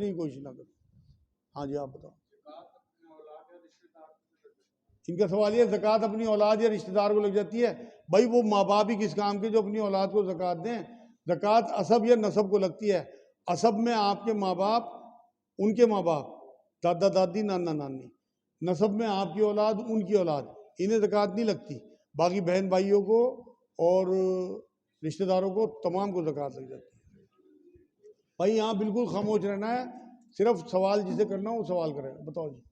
नहीं कोशिश ना करो। हाँ जी, आप बताओ। इनका सवाल ये, ज़कात अपनी औलाद या रिश्तेदार को लग जाती है? भाई वो माँ बाप ही किस काम के जो अपनी औलाद को ज़कात दें? ज़कात असब या नसब को लगती है। असब में आपके माँ बाप, उनके माँ बाप, दादा दादी, नाना नानी। नसब में आपकी औलाद, उनकी औलाद, इन्हें ज़कात नहीं लगती। बाकी बहन भाइयों को और रिश्तेदारों को, तमाम को ज़कात लग जाती है। भाई यहाँ बिल्कुल खामोश रहना है, सिर्फ सवाल जिसे करना हो वो सवाल करेगा। बताओ जी।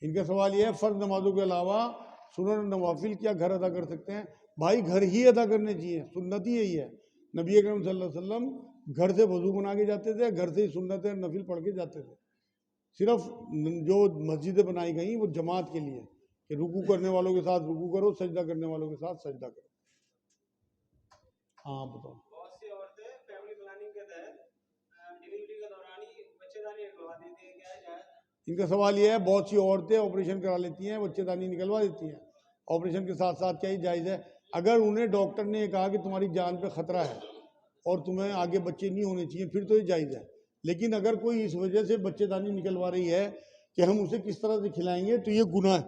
इनका सवाल यह है, फर्ज नमाजों के अलावा सुन्नत नवाफिल क्या घर अदा कर सकते हैं? भाई घर ही अदा करने चाहिए, सुन्नत ही यही है। नबी अकरम सल्लल्लाहु अलैहि वसल्लम घर से वजू बना के जाते थे, घर से ही सुन्नत नफिल पढ़ के जाते थे। सिर्फ जो मस्जिदें बनाई गई वो जमात के लिए, कि रुकू करने वालों के साथ रुकू करो, सजदा करने वालों के साथ सजदा करो। हाँ बताओ। बहुत सी औरतें फैमिली प्लानिंग के तहत डिलीवरी के दौरान ही बच्चेदानी निकलवा देती हैं, क्या है जायज? इनका सवाल यह है, बहुत सी औरतें ऑपरेशन करा लेती हैं, बच्चेदानी निकलवा देती हैं, ऑपरेशन के साथ साथ, क्या ही जायज़ है? अगर उन्हें डॉक्टर ने कहा कि तुम्हारी जान पे खतरा है और तुम्हें आगे बच्चे नहीं होने चाहिए, फिर तो ये जायज़ है। लेकिन अगर कोई इस वजह से बच्चेदानी निकलवा रही है कि हम उसे किस तरह से खिलाएंगे, तो ये गुनाह है,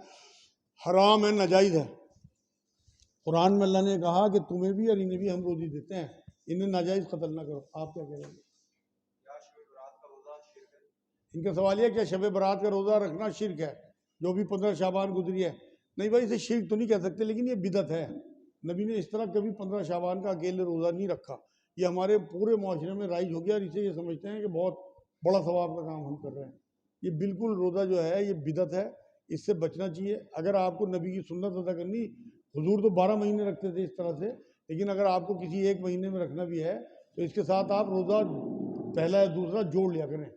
हराम है, नाजायज़ है। कुरान में अल्लाह ने कहा कि तुम्हें भी और इन्हें भी हम रोज़ी देते हैं, इन्हें नाजायज़ कत्ल ना करो। आप क्या कह रहे हैं? इनका सवाल यह, क्या शब बरात का रोज़ा रखना शिरक है? जो भी 15 शाबान गुजरी है। नहीं भाई, इसे शिरक तो नहीं कह सकते, लेकिन ये बिदत है। नबी ने इस तरह कभी 15 शाबान का अकेले रोज़ा नहीं रखा। ये हमारे पूरे माशरे में राइज हो गया और इसे ये समझते हैं कि बहुत बड़ा सवाब का काम हम कर रहे हैं। ये बिल्कुल रोज़ा जो है ये बिदत है, इससे बचना चाहिए। अगर आपको नबी की सुन्नत अदा करनी, हुजूर तो 12 महीने रखते थे इस तरह से, लेकिन अगर आपको किसी एक महीने में रखना भी है तो इसके साथ आप रोज़ा पहला या दूसरा जोड़ लिया करें।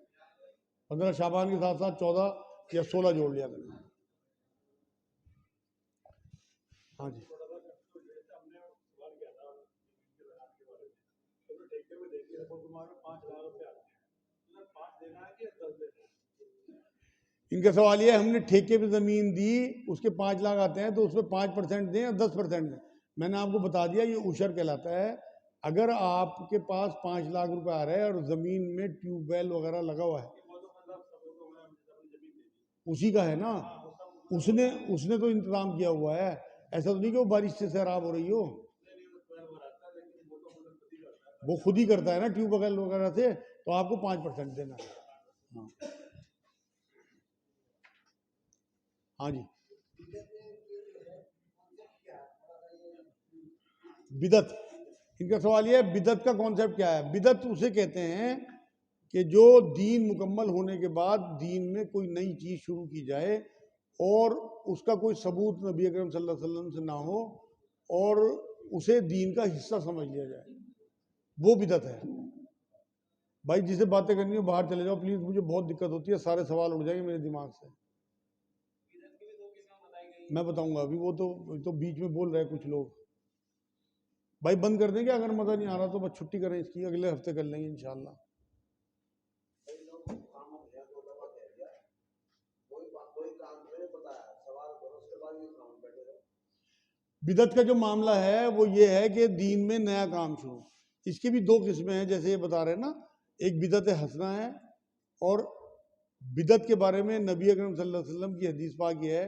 15 शाबान के साथ साथ 14 या 16 जोड़ लिया करें। हाँ जी। इनका सवाल ये है, हमने ठेके पे ज़मीन दी, उसके 5 लाख आते हैं, तो उसमें 5% दें या 10% दें? मैंने आपको बता दिया, ये उशर कहलाता है। अगर आपके पास 5 लाख रुपए आ रहे हैं और ज़मीन में ट्यूबवेल वगैरह लगा हुआ है, उसी का है ना, उसने उसने तो इंतजाम किया हुआ है। ऐसा तो नहीं कि वो बारिश से सैराब हो रही हो, वो खुद ही करता है ना ट्यूबवेल वगैरह से, तो आपको 5% देना है। हाँ हाँ जी। बिदत, इनका सवाल ये है, बिदत का कॉन्सेप्ट क्या है? बिदत उसे कहते हैं कि जो दीन मुकम्मल होने के बाद दीन में कोई नई चीज़ शुरू की जाए और उसका कोई सबूत नबी अकरम सल्लल्लाहु अलैहि वसल्लम से ना हो और उसे दीन का हिस्सा समझ लिया जाए, वो बिदत है। भाई जिसे बातें करनी हो बाहर चले जाओ प्लीज़, मुझे बहुत दिक्कत होती है, सारे सवाल उड़ जाएंगे मेरे दिमाग से। मैं बताऊंगा अभी, वो तो बीच में बोल रहे हैं कुछ लोग। भाई बंद कर देंगे, अगर मज़ा नहीं आ रहा तो बस छुट्टी करें इसकी, अगले हफ्ते कर लेंगे इंशाल्लाह। बिदत का जो मामला है वो ये है कि दीन में नया काम शुरू, इसकी भी दो किस्में हैं, जैसे ये बता रहे हैं ना, एक बिदत हसना है और बिदत के बारे में नबी अकरम सल्लल्लाहु अलैहि वसल्लम की हदीस पाक ये है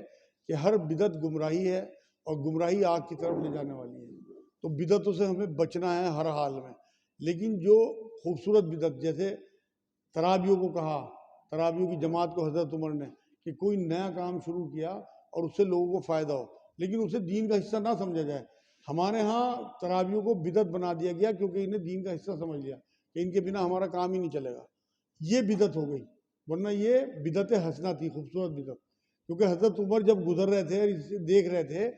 कि हर बिदत गुमराही है और गुमराही आग की तरफ ले जाने वाली है। तो बिदतों से हमें बचना है हर हाल में। लेकिन जो खूबसूरत बिदत, जैसे तराबियों को कहा, तराबियों की जमात को हज़रत उमर ने, कि कोई नया काम शुरू किया और उससे लोगों को फ़ायदा हो, लेकिन उसे दीन का हिस्सा ना समझा जाए। हमारे यहाँ तराबियों को बिदत बना दिया गया क्योंकि इन्हें दीन का हिस्सा समझ लिया कि इनके बिना हमारा काम ही नहीं चलेगा। ये बिदत हो गई, वरना ये बिदत हसना थी, खूबसूरत बिदत। क्योंकि हज़रत उमर जब गुजर रहे थे और इसे देख रहे थे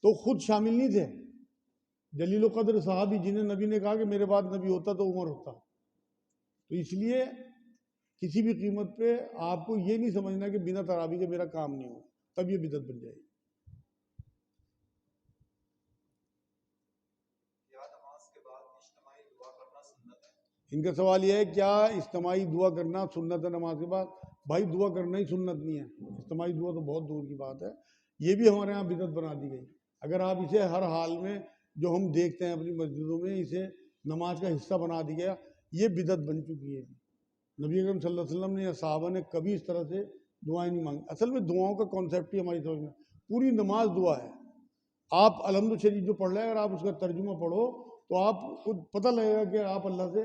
तो खुद शामिल नहीं थे। जलील कद्र साहबी जिन्हें नबी ने कहा कि मेरे बाद नबी होता तो उमर होता। तो इसलिए किसी भी कीमत पे आपको ये नहीं समझना कि बिना तरावी के मेरा काम नहीं हो, तब ये बिदत बन जाएगी। इनका सवाल यह है, क्या इज्तिमाई दुआ करना सुन्नत है नमाज के बाद? भाई दुआ करना ही सुन्नत नहीं है, इज्तिमाई दुआ तो बहुत दूर की बात है। ये भी हमारे यहाँ बिदत बना दी गई। अगर आप इसे हर हाल में जो हम देखते हैं अपनी मस्जिदों में, इसे नमाज का हिस्सा बना दिया गया, ये बिदअत बन चुकी है। नबी अकरम सल्लल्लाहु अलैहि वसल्लम ने या सहाबा ने कभी इस तरह से दुआएं नहीं मांगी। असल में दुआओं का कॉन्सेप्ट ही हमारी समझ में, पूरी नमाज दुआ है। आप अलहम्दु शरीफ जो पढ़ रहे हैं, अगर आप उसका तर्जुमा पढ़ो तो आपको पता लगेगा कि आप अल्लाह से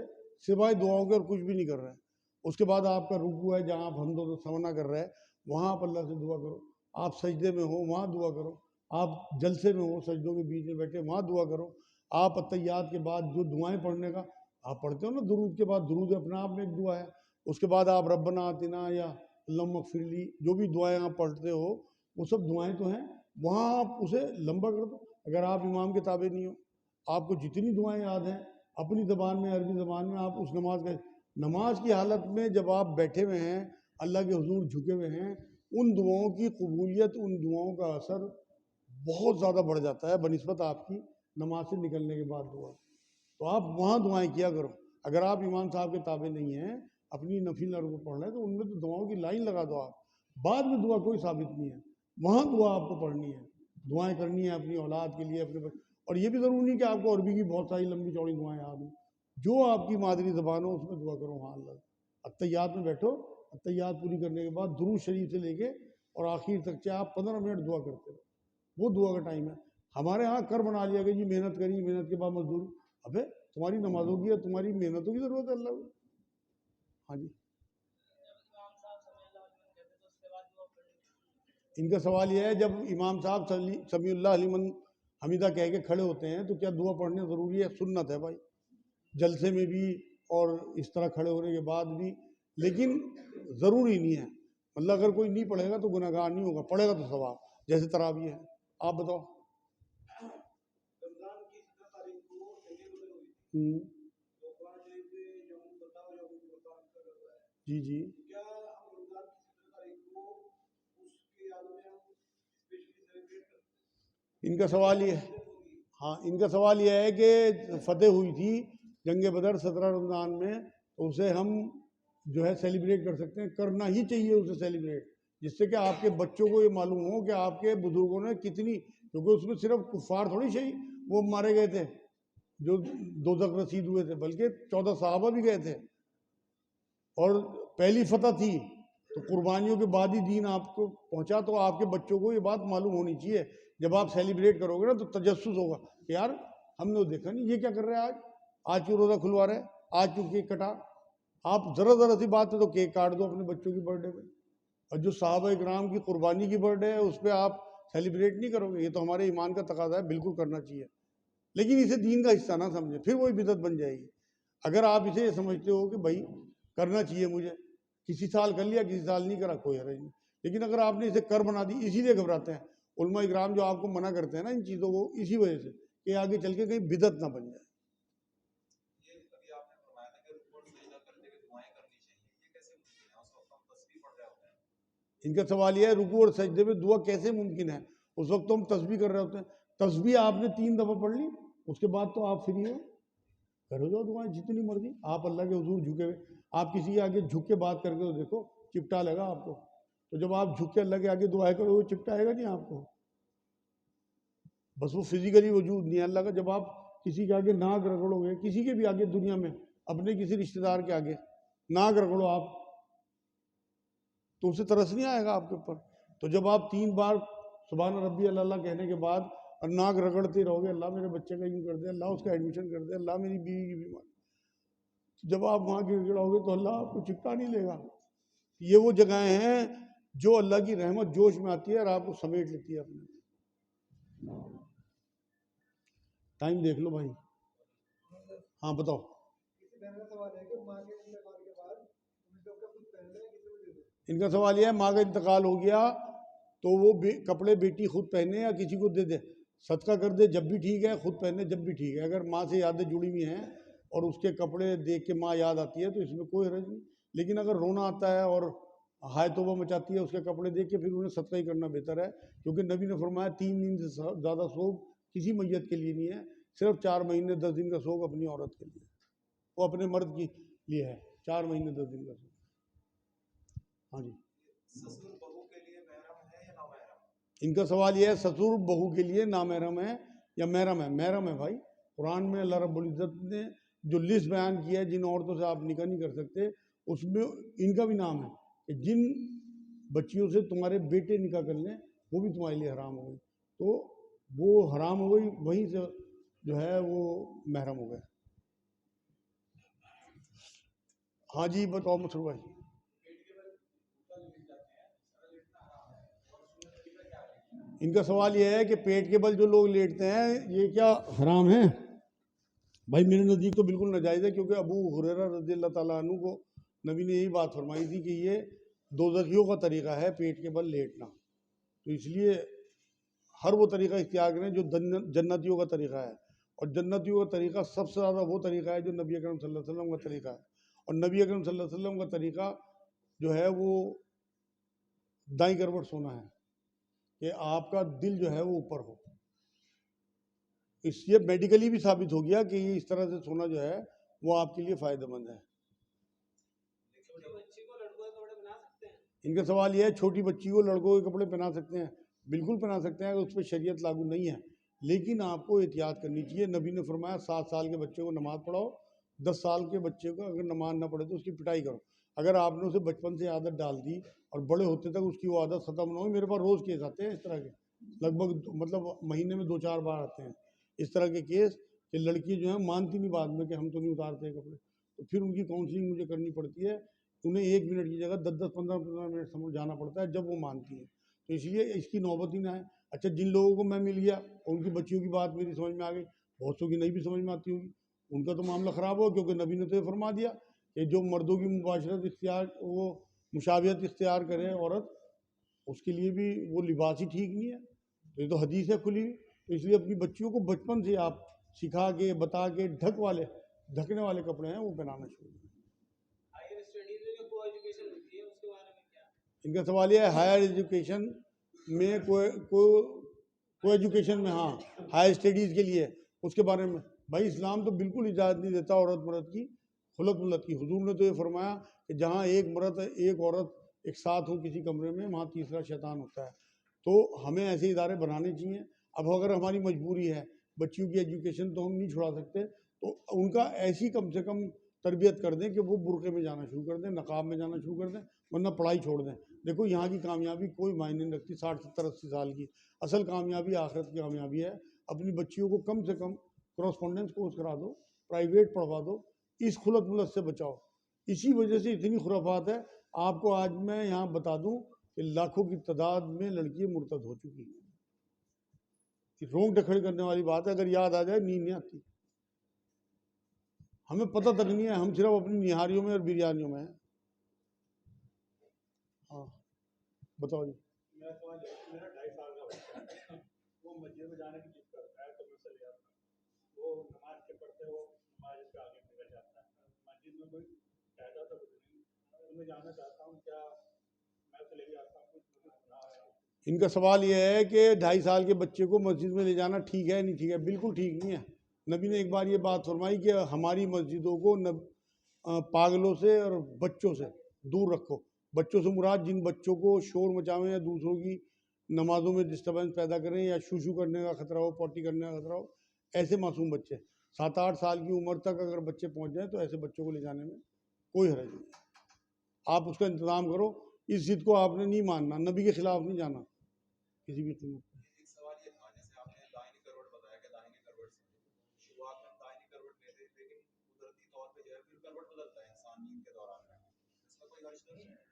सिवाय दुआओं के और कुछ भी नहीं कर रहे हैं। उसके बाद आपका रुकू है, जहाँ आप हमदो सवना कर रहे हैं, वहाँ आप अल्लाह से दुआ करो। आप सजदे में हो, वहाँ दुआ करो। आप जलसे में हो, सजदों के बीच में बैठे, वहाँ दुआ करो। आप अत्तहियात के बाद जो दुआएं पढ़ने का आप पढ़ते हो ना, दुरूद के बाद, दुरूद अपने आप में एक दुआ है। उसके बाद आप रब्बना आतिना या अल्लाहुम्मा फ़िरली, जो भी दुआएं आप पढ़ते हो, वो सब दुआएं तो हैं, वहाँ आप उसे लंबा कर दो। अगर आप इमाम के ताबे नहीं हो, आपको जितनी दुआएं याद हैं अपनी ज़बान में, अरबी ज़बान में, आप उस नमाज की हालत में जब आप बैठे हुए हैं, अल्लाह के हुजूर झुके हुए हैं, उन दुआओं की कबूलियत, उन दुआओं का असर बहुत ज़्यादा बढ़ जाता है बनिस्बत आपकी नमाज से निकलने के बाद दुआ। तो आप वहाँ दुआएं किया करो। अगर आप इमाम साहब के ताबे नहीं हैं, अपनी नफिल को पढ़ रहे हैं, तो उनमें तो दुआओं की लाइन लगा दो आप। बाद में दुआ कोई साबित नहीं है, वहाँ दुआ आपको पढ़नी है, दुआएं करनी है अपनी औलाद के लिए, अपने और ये भी ज़रूरी नहीं कि आपको अरबी की बहुत सारी लंबी चौड़ी दुआएं याद हो। जो आपकी मादरी ज़बान हो उसमें दुआ करो। वहाँ अल्लाह अत्तहियात में बैठो, अत्तहियात पूरी करने के बाद दुरूद शरीफ से लेके और आखिर तक चाहे आप 15 मिनट दुआ करते हो, वो दुआ का टाइम है। हमारे यहाँ कर बना लिया गया जी, मेहनत करी, मेहनत के बाद मजदूरी। अबे तुम्हारी नमाजों की या तुम्हारी मेहनतों की ज़रूरत है अल्लाह को। हाँ जी, इनका सवाल यह है, जब इमाम साहब समीउल्लाह लिमन हमीदा कह के खड़े होते हैं, तो क्या दुआ पढ़ने ज़रूरी है? सुन्नत है भाई, जलसे में भी और इस तरह खड़े होने के बाद भी, लेकिन ज़रूरी नहीं है। मतलब अगर कोई नहीं पढ़ेगा तो गुनहगार नहीं होगा, पढ़ेगा तो सवाब, जैसे तरावी है। आप बताओ। हम्म, जी जी, इनका सवाल ये, हाँ इनका सवाल यह है कि फतेह हुई थी जंग बदर 17 रमज़ान में, तो उसे हम जो है सेलिब्रेट कर सकते हैं, करना ही चाहिए उसे सेलिब्रेट, जिससे कि आपके बच्चों को ये मालूम हो कि आपके बुजुर्गों ने कितनी, क्योंकि उसमें सिर्फ कुफार थोड़ी सही वो मारे गए थे जो दोज़ख रसीद हुए थे, बल्कि 14 सहाबा भी गए थे और पहली फतह थी। तो कुर्बानियों के बाद ही दीन आपको पहुंचा, तो आपके बच्चों को ये बात मालूम होनी चाहिए। जब आप सेलिब्रेट करोगे ना तो तजस्सुस होगा कि यार हमने वो देखा नहीं, ये क्या कर रहे हैं, आज क्यों रोज़ा खुलवा रहे हैं, आज क्यों केक कटा। आप ज़रा सी बात है तो केक काट दो अपने बच्चों की बर्थडे पे, और जो साहबा इकराम की कुर्बानी की बर्थडे है उस पर आप सेलिब्रेट नहीं करोगे। ये तो हमारे ईमान का तकाजा है, बिल्कुल करना चाहिए, लेकिन इसे दीन का हिस्सा ना समझे, फिर वही बिदअत बन जाएगी। अगर आप इसे समझते हो कि भाई करना चाहिए मुझे, किसी साल कर लिया किसी साल नहीं करा, कोई हर्ज नहीं, लेकिन अगर आपने इसे कर बना दी, इसीलिए घबराते हैं उलमा इकराम जो आपको मना करते हैं ना इन चीज़ों को, इसी वजह से कि आगे चल के कहीं बिदअत ना बन जाए। इनका सवाल यह है, रुकू और सजदे में दुआ कैसे मुमकिन है? उस वक्त तो हम तस्बीह कर रहे होते हैं, तस्बीह आपने 3 दफ़ा पढ़ ली, उसके बाद तो आप फ्री हो, करो जो दुआएं जितनी मर्जी। आप अल्लाह के हुजूर झुके हुए, आप किसी के आगे झुक के बात करके तो देखो, चिपटा लगा आपको। तो जब आप झुक के अल्लाह के आगे दुआएं करोगे चिपटाएगा नहीं आपको, बस वो फिजिकली वजूद नहीं है अल्लाह का। जब आप किसी के आगे नाक रगड़ोगे, किसी के भी आगे दुनिया में, अपने किसी रिश्तेदार के आगे नाक रगड़ो आप, तो उसे तरस नहीं आएगा आपके ऊपर। तो जब आप 3 बार सुभान रब्बी अल्लाह कहने के बाद और नाक रगड़ते रहोगे, अल्लाह मेरे बच्चे का यूँ कर दे, अल्लाह उसका एडमिशन कर दे, अल्लाह मेरी बीवी की बीमारी, जब आप वहाँ गिड़गिड़ाओगे तो अल्लाह आपको चिपटा नहीं लेगा। ये वो जगहें हैं जो अल्लाह की रहमत जोश में आती है और आपको समेट लेती है अपने। टाइम देख लो भाई। हाँ बताओ। इनका सवाल यह है, माँ का इंतकाल हो गया तो वो कपड़े बेटी खुद पहने या किसी को दे दे? सदका कर दे जब भी ठीक है, खुद पहने जब भी ठीक है। अगर माँ से यादें जुड़ी हुई हैं और उसके कपड़े देख के माँ याद आती है तो इसमें कोई हर्ज नहीं। लेकिन अगर रोना आता है और हाय तौबा मचाती है उसके कपड़े देख के, फिर उन्हें सदका ही करना बेहतर है, क्योंकि नबी ने फरमाया 3 दिन से ज़्यादा शोक किसी मैयत के लिए नहीं है, सिर्फ 4 महीने 10 दिन का शोक अपनी औरत के लिए, वो अपने मर्द के लिए है, 4 महीने 10 दिन का शोक। हाँ जी, ससुर बहू के लिए महरम है या नामहरम? इनका सवाल यह है, ससुर बहू के लिए नामहरम है या महरम है भाई। कुरान में अल्लाह रब्बुल इज़्ज़त ने जो लिस्ट बयान किया है जिन औरतों से आप निकाह नहीं कर सकते, उसमें इनका भी नाम है कि जिन बच्चियों से तुम्हारे बेटे निकाह कर लें वो भी तुम्हारे लिए हराम हो गई। तो वो हराम हो गई, वहीं से जो है वो महरम हो गए। हाँ जी बताओ मसरूर भाई। इनका सवाल यह है कि पेट के बल जो लोग लेटते हैं ये क्या हराम है? भाई मेरे नज़दीक तो बिल्कुल नाजायज़ है, क्योंकि अबू हुरैरा रज़ियल्लाहु ताला अन्हु को नबी ने यही बात फरमाई थी कि ये दोज़खियों का तरीका है पेट के बल लेटना। तो इसलिए हर वो तरीका इख्तियार करें जो जन्नतियों का तरीका है, और जन्नतियों का तरीका सबसे ज़्यादा वो तरीका है जो नबी अकरम सल्लल्लाहु अलैहि वसल्लम का तरीका है। और नबी अकरम सल्लल्लाहु अलैहि वसल्लम का तरीका जो है वो दाईं करवट सोना है, कि आपका दिल जो है वो ऊपर हो। इसलिए मेडिकली भी साबित हो गया कि ये इस तरह से सोना जो है वो आपके लिए फ़ायदेमंद है। इनका सवाल यह है छोटी बच्ची को लड़कों के कपड़े पहना सकते हैं? बिल्कुल पहना सकते हैं, अगर उस पर शरीयत लागू नहीं है, लेकिन आपको एहतियात करनी चाहिए। नबी ने फरमाया 7 साल के बच्चे को नमाज़ पढ़ाओ, 10 साल के बच्चे को अगर नमाज ना पढ़े तो उसकी पिटाई करो। अगर आपने उसे बचपन से आदत डाल दी और बड़े होते तक उसकी वो आदत ख़त्म ना हो, मेरे पास रोज़ केस आते हैं इस तरह के, लगभग मतलब महीने में 2-4 बार आते हैं इस तरह के केस, कि लड़की जो है मानती नहीं बाद में कि हम तो नहीं उतारते कपड़े। तो फिर उनकी काउंसलिंग मुझे करनी पड़ती है, उन्हें 1 मिनट की जगह 10-10, 15-15 मिनट समझ जाना पड़ता है, जब वो मानती है। तो इसलिए इसकी नौबत ही ना है। अच्छा, जिन लोगों को मैं मिल गया और उनकी बच्चियों की बात मेरी समझ में आ गई, बहुत सौ की नहीं भी समझ में आती होगी, उनका तो मामला ख़राब हो, क्योंकि नबी ने तो ये फरमा दिया कि जो मर्दों की मुबाशरत इख्तियार, वो मुशाबियत इख्तियार करे औरत, उसके लिए भी वो लिबास ही ठीक नहीं है। तो ये तो हदीस है खुली हुई। तो इसलिए अपनी बच्चियों को बचपन से आप सिखा के बता के ढकने वाले कपड़े हैं वो पहनाना शुरू करें। इनका सवाल यह है हायर एजुकेशन में को एजुकेशन में, हाँ हायर स्टडीज़ के लिए, उसके बारे में भाई इस्लाम तो बिल्कुल इजाज़त नहीं देता औरत मर्द की खुलत मुलत की। हुजूर ने तो ये फरमाया कि जहाँ एक मर्द एक औरत एक साथ हो किसी कमरे में, वहाँ तीसरा शैतान होता है। तो हमें ऐसे इदारे बनाने चाहिए। अब अगर हमारी मजबूरी है बच्चियों की एजुकेशन तो हम नहीं छुड़ा सकते, तो उनका ऐसी कम से कम तरबियत कर दें कि वो बुरके में जाना शुरू कर दें, नकाब में जाना शुरू कर दें, वरना पढ़ाई छोड़ दें। देखो यहाँ की कामयाबी कोई मायने नहीं रखती 60, 70, 80 साल की, असल कामयाबी आखिरत की कामयाबी है। अपनी बच्चियों को कम से कम करस्पॉन्डेंस कोर्स करा दो, प्राइवेट पढ़वा दो, इस खुलत मुलत से बचाओ। इसी वजह से इतनी खुराफात है। आपको आज मैं यहाँ बता दूँ कि लाखों की तादाद में लड़कियाँ मुर्तद हो चुकी हैं। रोंगटे खड़े करने वाली बात है, अगर याद आ जाए नींद नहीं आती। हमें पता तक नहीं है, हम सिर्फ अपनी निहारियों में और बिरयानियों में हैं। हाँ बताओ जी। मेरा 2.5 साल का बच्चा है, वो मस्जिद में जाने की जिद करता है, तो मैं उसे ले आता हूँ। वो नमाज के पढ़ते वो नमाज के आगे निकल जाता है, मस्जिद में कोई कहता तो कुछ नहीं, तो मैं जानना चाहता हूँ क्या मैं उसे ले आता हूँ, कुछ सुना है? इनका सवाल यह है कि 2.5 साल के बच्चे को मस्जिद में ले जाना ठीक है नहीं ठीक है? बिल्कुल ठीक नहीं है। नबी ने एक बार ये बात फरमाई कि हमारी मस्जिदों को पागलों से और बच्चों से दूर रखो। बच्चों से मुराद जिन बच्चों को शोर मचावें या दूसरों की नमाजों में डिस्टर्बेंस पैदा करें या शूशू करने का खतरा हो, पॉटी करने का खतरा हो, ऐसे मासूम बच्चे 7-8 साल की उम्र तक अगर बच्चे पहुंच जाएं तो ऐसे बच्चों को ले जाने में कोई हर्ज नहीं। आप उसका इंतज़ाम करो। इस जिद को आपने नहीं मानना, नबी के खिलाफ नहीं जाना किसी भी कीमत पर।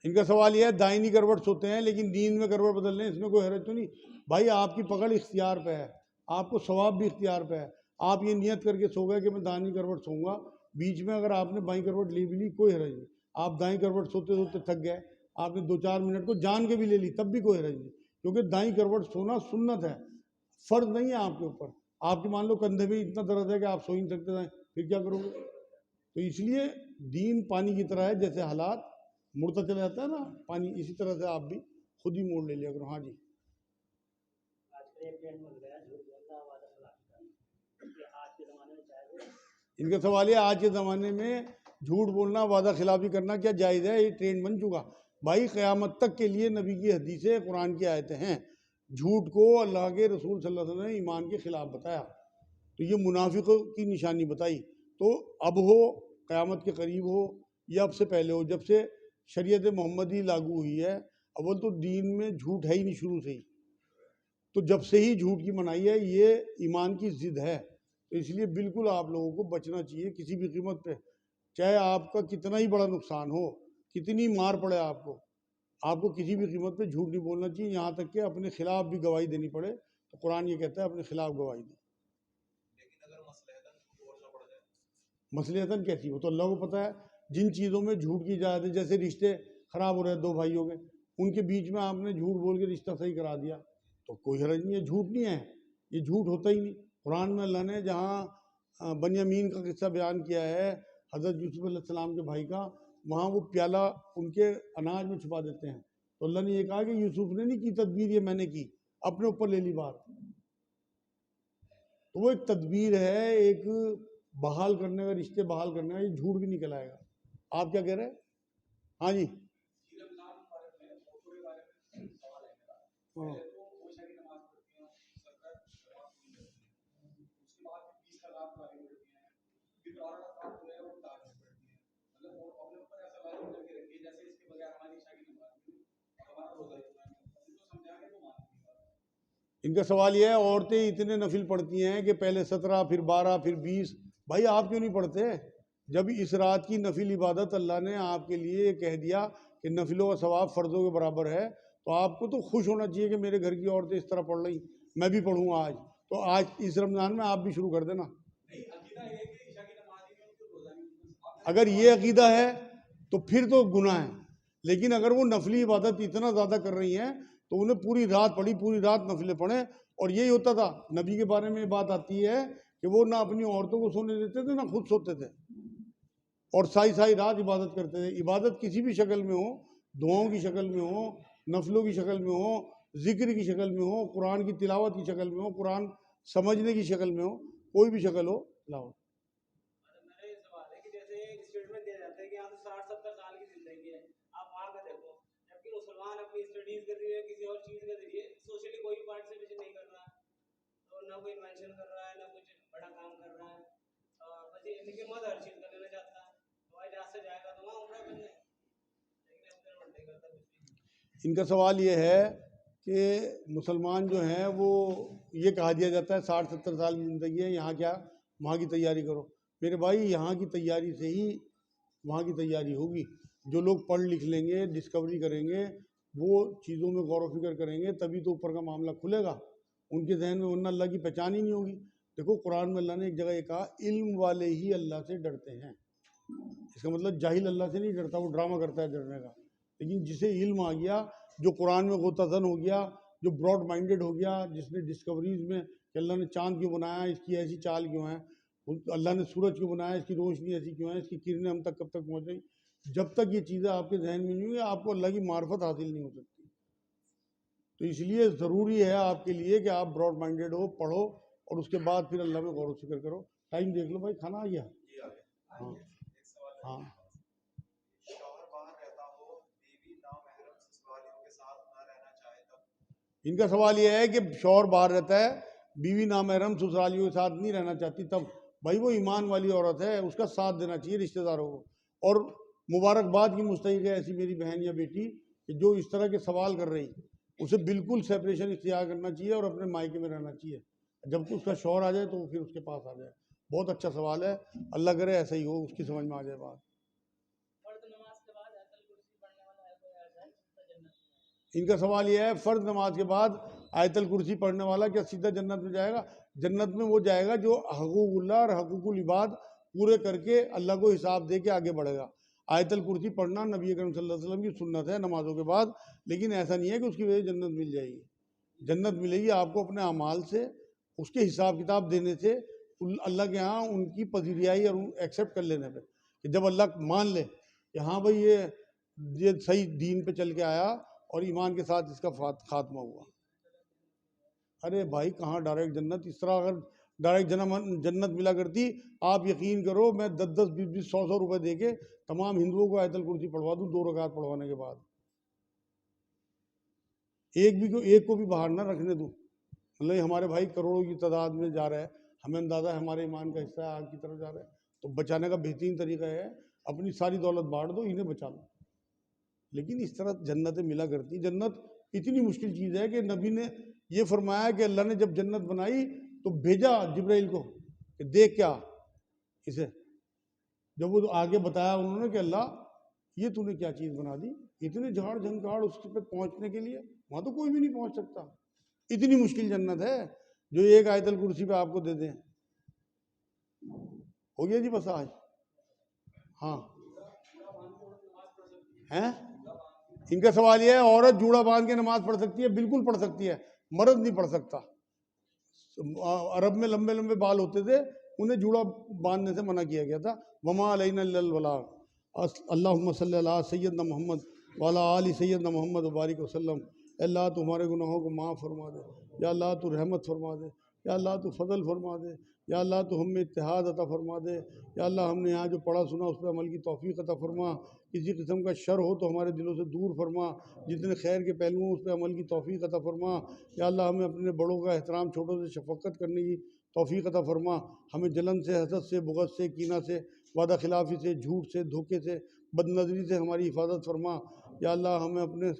इनका सवाल यह है दाहिनी करवट सोते हैं लेकिन नींद में करवट बदल रहे हैं, इसमें कोई हरज तो नहीं? भाई आपकी पकड़ इख्तियार पे है, आपको सवाब भी इख्तियार पे है। आप ये नियत करके सो गए कि मैं दाहिनी करवट सोऊंगा, बीच में अगर आपने बाई करवट ले भी ली कोई हरज नहीं। आप दाई करवट सोते सोते थक गए, आपने 2-4 मिनट को जान के भी ले ली तब भी कोई हरज नहीं, क्योंकि दाई करवट सोना सुन्नत है, फ़र्ज नहीं है आपके ऊपर। आपके मान लो कंधे में इतना दर्द है कि आप सो ही नहीं सकते, फिर क्या करोगे? तो इसलिए दीन पानी की तरह है, जैसे हालात मुड़ता चला जाता है ना पानी, इसी तरह से आप भी खुद ही मोड़ ले लिया करो। हाँ जी। इनका सवाल है आज के ज़माने में झूठ बोलना, वादा खिलाफी करना क्या जायज़ है? ये ट्रेंड बन चुका भाई। क़यामत तक के लिए नबी की हदीसें, कुरान की आयतें हैं। झूठ को अल्लाह के रसूल सल्लल्लाहु अलैहि वसल्लम ने ईमान के खिलाफ बताया, तो ये मुनाफिकों की निशानी बताई। तो अब हो, क़यामत के करीब हो या अब से पहले हो, जब से शरीयत मोहम्मदी लागू हुई है, अव्वल तो दीन में झूठ है ही नहीं शुरू से ही, तो जब से ही झूठ की मनाही है, ये ईमान की ज़िद है। तो इसलिए बिल्कुल आप लोगों को बचना चाहिए किसी भी कीमत पे, चाहे आपका कितना ही बड़ा नुकसान हो, कितनी मार पड़े आपको, आपको किसी भी कीमत पे झूठ नहीं बोलना चाहिए, यहाँ तक कि अपने खिलाफ भी गवाही देनी पड़े तो कुरान ये कहता है अपने खिलाफ गवाही दे। मसलियतन कैसी, वो तो अल्लाह को पता है। जिन चीज़ों में झूठ की इजाज़त है, जैसे रिश्ते ख़राब हो रहे हैं दो भाइयों के, उनके बीच में आपने झूठ बोल के रिश्ता सही करा दिया, तो कोई हर्ज नहीं है, झूठ नहीं है, ये झूठ होता ही नहीं। कुरान में अल्लाह ने जहाँ बनियामीन का किस्सा बयान किया है, हज़रत यूसुफ अलैहिस्सलाम के भाई का, वहाँ वो प्याला उनके अनाज में छुपा देते हैं, तो अल्लाह ने ये कहा कि यूसुफ ने नहीं की तदबीर, ये मैंने की, अपने ऊपर ले ली बात। तो वो एक तदबीर है, एक बहाल करने का, रिश्ते बहाल करने का, ये झूठ भी निकल आएगा। आप क्या कह रहे हैं? हाँ जी। हाँ। इनका सवाल यह है, औरतें इतने नफिल पढ़ती हैं कि पहले 17 फिर 12 फिर 20, भाई आप क्यों नहीं पढ़ते? जब इस रात की नफिल इबादत अल्लाह ने आपके लिए कह दिया कि नफिलों का सवाब फ़र्ज़ों के बराबर है, तो आपको तो खुश होना चाहिए कि मेरे घर की औरतें इस तरह पढ़ रही, मैं भी पढ़ूंगा आज। तो आज इस रमज़ान में आप भी शुरू कर देना। अगर ये अकीदा है तो फिर तो गुनाह है, लेकिन अगर वो नफली इबादत इतना ज़्यादा कर रही हैं तो उन्हें पूरी रात पढ़ी, पूरी रात नफिलें पढ़ें। और यही होता था, नबी के बारे में बात आती है कि वो ना अपनी औरतों को सोने देते थे, ना खुद सोते थे, और सारी सारी रात इबादत करते थे। इबादत किसी भी शक्ल में हो, दुआओं की शक्ल में हो, नफलों की शक्ल में हो, जिक्र की शक्ल में हो, कुरान की तिलावत की शक्ल में हो, कुरान समझने की शक्ल में हो, कोई भी शक्ल हो, लाओ। इनका सवाल ये है कि मुसलमान जो हैं वो, ये कहा दिया जाता है 60-70 साल की ज़िंदगी है, यहाँ क्या, वहाँ की तैयारी करो। मेरे भाई, यहाँ की तैयारी से ही वहाँ की तैयारी होगी। जो लोग पढ़ लिख लेंगे, डिस्कवरी करेंगे, वो चीज़ों में गौर व फिक्र करेंगे, तभी तो ऊपर का मामला खुलेगा उनके जहन में, वरना अल्लाह की पहचान ही नहीं होगी। देखो कुरान में अल्लाह ने एक जगह ये कहा, इल्म वाले ही अल्लाह से डरते हैं। इसका मतलब जाहिल अल्लाह से नहीं डरता, वो ड्रामा करता है डरने का। लेकिन जिसे इल्म आ गया, जो कुरान में गोताजन हो गया, जो ब्रॉड माइंडेड हो गया, जिसने डिस्कवरीज में कि अल्लाह ने चांद क्यों बनाया, इसकी ऐसी चाल क्यों है, अल्लाह ने सूरज क्यों बनाया, इसकी रोशनी ऐसी क्यों है, इसकी किरणें हम तक कब तक पहुँच गई, जब तक ये चीज़ें आपके जहन में नहीं हुई, आपको अल्लाह की मार्फत हासिल नहीं हो सकती। तो इसलिए ज़रूरी है आपके लिए कि आप ब्रॉड माइंडेड हो, पढ़ो, और उसके बाद फिर अल्लाह में गौर व फिक्र करो। टाइम देख लो भाई, खाना आ गया? हाँ हाँ। इनका सवाल यह है कि शौहर बाहर रहता है, बीवी नामहरम ससुरालियों के साथ नहीं रहना चाहती, तब भाई वो ईमान वाली औरत है, उसका साथ देना चाहिए रिश्तेदारों को। और मुबारकबाद की मुस्तहिक है ऐसी मेरी बहन या बेटी कि जो इस तरह के सवाल कर रही, उसे बिल्कुल सेपरेशन इख्तियार करना चाहिए और अपने मायके में रहना चाहिए। जब उसका शौहर आ जाए तो फिर उसके पास आ जाए। बहुत अच्छा सवाल है, अल्लाह करे ऐसा ही हो, उसकी समझ में आ जाए बात। इनका सवाल यह है, फ़र्ज नमाज के बाद आयतल कुर्सी पढ़ने वाला क्या सीधा जन्नत में जाएगा? जन्नत में वो जाएगा जो हकूकुल्लाह और हकूकुल इबाद पूरे करके अल्लाह को हिसाब दे के आगे बढ़ेगा। आयतल कुर्सी पढ़ना नबी अकरम सल्लल्लाहु अलैहि वसल्लम की सुन्नत है नमाजों के बाद, लेकिन ऐसा नहीं है कि उसकी वजह से जन्नत मिल जाएगी। जन्नत मिलेगी आपको अपने अमाल से, उसके हिसाब किताब देने से, अल्लाह के यहाँ उनकी पजीरियाई और एक्सेप्ट कर लेने पर, कि जब अल्लाह मान ले कि हाँ भाई ये सही दीन पे चल के आया और ईमान के साथ इसका खात्मा हुआ। अरे भाई कहाँ डायरेक्ट जन्नत, इस तरह अगर डायरेक्ट जन्नत मिला करती, आप यकीन करो मैं 10-10, 20-20, 100-100 रुपए दे के तमाम हिंदुओं को आयतल कुर्सी पढ़वा दूँ 2 रकात पढ़वाने के बाद। एक को भी बाहर ना रखने दूँ। मतलब हमारे भाई करोड़ों की तादाद में जा रहा है, हमें अंदाज़ा है हमारे ईमान का हिस्सा आग की तरफ जा रहा है, तो बचाने का बेहतरीन तरीका है अपनी सारी दौलत बांट दो, इन्हें बचा लो। लेकिन इस तरह जन्नतें मिला करती। जन्नत इतनी मुश्किल चीज़ है कि नबी ने ये फरमाया कि अल्लाह ने जब जन्नत बनाई तो भेजा जिब्राइल को कि देख क्या इसे। जब वो आगे बताया उन्होंने कि अल्लाह ये तूने क्या चीज़ बना दी, इतने झाड़ झंकाड़ उसके पे पहुंचने के लिए, वहां तो कोई भी नहीं पहुंच सकता। इतनी मुश्किल जन्नत है जो एक आयतल कुर्सी पे आपको दे दें। हो गया जी बस आज। हाँ हैं, इनका सवाल यह है औरत जूड़ा बांध के नमाज पढ़ सकती है? बिल्कुल पढ़ सकती है, मर्द नहीं पढ़ सकता। अरब में लंबे लंबे बाल होते थे, उन्हें जूड़ा बांधने से मना किया गया था। वमा अलैना इल्लल बलाग। अल्लाहुम्मा सल्ली अला सय्यदना मोहम्मद वाला आलि सय्यदना मोहम्मद बारिक वसल्लम। अल्लाह तुम्हारे गुनाहों को माफ़ फरमा दे, या अल्लाह तू रहमत फरमा दे, या अल्लाह तू फजल फरमा दे, या अल्लाह तू हमें इत्तेहाद अता फरमा दे, या अल्लाह हमने यहाँ जो पढ़ा सुना उस पर अमल की तौफीक अता फरमा। किसी किस्म का शर हो तो हमारे दिलों से दूर फरमा, जितने खैर के पहलू हों उस पर अमल की तौफीक अता फरमा। या अल्लाह हमें अपने बड़ों का एहतराम, छोटों से शफक़त करने की तौफीक अता फरमा। हमें जलन से, हसद से, बुग़्ज़ से, कीना से, वादा खिलाफ़ी से, झूठ से, धोखे से, बदनज़री से हमारी हिफाजत फरमा। या अल्लाह हमें अपने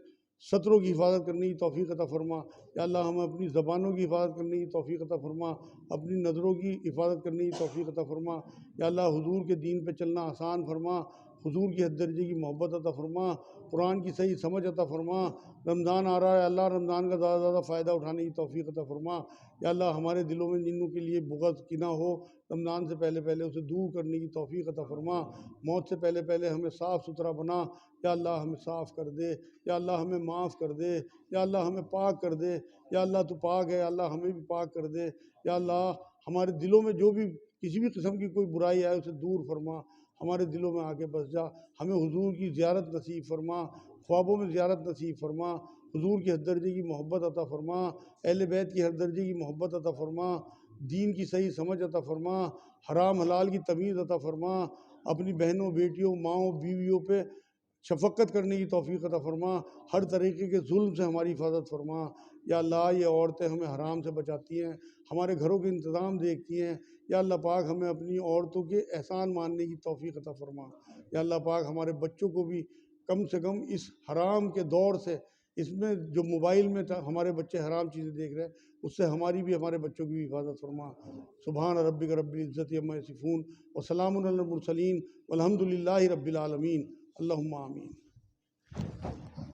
सत्रों की हिफाजत करने की तौफीक अता फरमा। या अल्लाह हमें अपनी ज़बानों की हिफाजत करने की तौफीक अता फरमा, अपनी नज़रों की हिफाजत करने की तौफीक अता फरमा। या अल्लाह हुजूर के दीन पे चलना आसान फरमा, हुजूर की हद दर्जे की मोहब्बत अता फरमा, कुरान की सही समझ अता फरमा। रमज़ान आ रहा है, अल्लाह रमज़ान का ज़्यादा से ज़्यादा फ़ायदा उठाने की तौफीक अता फरमा। या अल्लाह हमारे दिलों में जिन्हों के लिए बुग़्ज़ किना हो, रमज़ान से पहले पहले उसे दूर करने की तौफीक अता फरमा। मौत से पहले पहले हमें साफ़ सुथरा बना। या अल्लाह हमें साफ़ कर दे, या अल्लाह हमें माफ़ कर दे, या अल्लाह हमें पाक कर दे। या अल्लाह तू पाक है, अल्लाह हमें भी पाक कर दे। या अल्लाह हमारे दिलों में जो भी किसी भी किस्म की कोई बुराई आए उसे दूर फरमा, हमारे दिलों में आके बस जा। हमें हुजूर की ज़ियारत नसीब फरमा, ख्वाबों में ज़ियारत नसीब फरमा, हुजूर की हद दर्जे की मोहब्बत अता फरमा, अहले बैत की हद दर्जे की मोहब्बत अता फरमा, दीन की सही समझ अता फरमा, हराम हलाल की तमीज़ अता फरमा, अपनी बहनों, बेटियों, माओं, बीवियों पे शफ़क़त करने की तौफीक अता फरमा, हर तरीके के जुल्म से हमारी हिफाजत फरमा। या अल्लाह ये औरतें हमें हराम से बचाती हैं, हमारे घरों के इंतज़ाम देखती हैं। या अल्लाह पाक हमें अपनी औरतों के एहसान मानने की तौफीक अता फरमा। या अल्लाह पाक हमारे बच्चों को भी कम से कम इस हराम के दौर से, इसमें जो मोबाइल में हमारे बच्चे हराम चीज़ें देख रहे हैं, उससे हमारी भी, हमारे बच्चों की भी हिफाजत फरमा। सुभान रब्बिक रब्बिल इज़्ज़ति अम्मा यसिफून व सलामुन अलल मुरसलीन वल्हम्दुलिल्लाहि रब्बिल आलमीन। अल्लाहुम्मा आमीन।